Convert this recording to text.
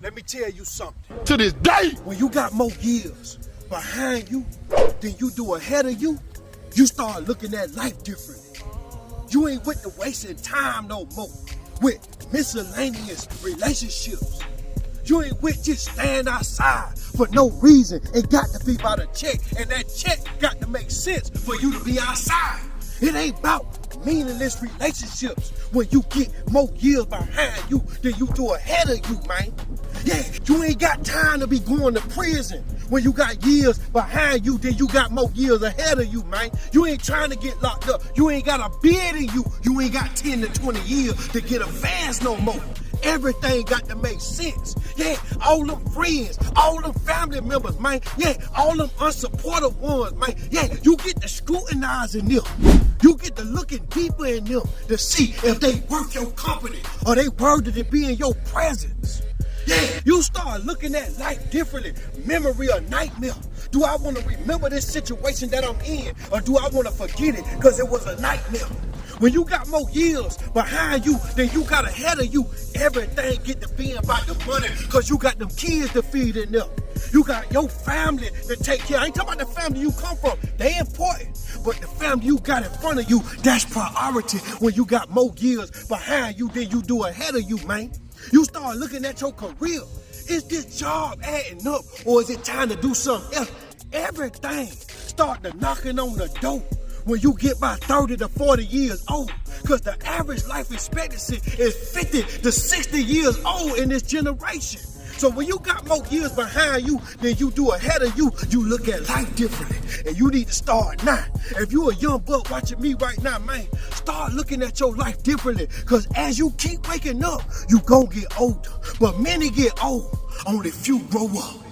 Let me tell you something. To this day. When you got more years behind you than you do ahead of you, you start looking at life differently. You ain't with the wasting time no more with miscellaneous relationships. You ain't with just stand outside for no reason. It got to be about a check, and that check got to make sense for you to be outside. It ain't about meaningless relationships when you get more years behind you than you do ahead of you, man. Yeah, you ain't got time to be going to prison when you got years behind you than you got more years ahead of you, man. You ain't trying to get locked up. You ain't got a bid in you. You ain't got 10 to 20 years to get advanced no more. Everything got to make sense. Yeah, all them friends, all them family members, man. Yeah, all them unsupportive ones, man. Yeah, you get to scrutinizing them. You get to looking deeper in them to see if they worth your company or they worthy to be in your presence. Yeah, you start looking at life differently. Memory or nightmare. Do I want to remember this situation that I'm in, or do I want to forget it because it was a nightmare? When you got more years behind you than you got ahead of you, everything get to being about the money because you got them kids to feed in them. You got your family to take care of. I ain't talking about the family you come from. They important. But the family you got in front of you, that's priority when you got more years behind you than you do ahead of you, man. You start looking at your career. Is this job adding up, or is it time to do something else? Everything start to knocking on the door when you get by 30 to 40 years old, because the average life expectancy is 50 to 60 years old in this generation. So when you got more years behind you than you do ahead of you, you look at life differently. And you need to start now. If you a young buck watching me right now, man, start looking at your life differently. Because as you keep waking up, you gonna get older. But many get old, only few grow up.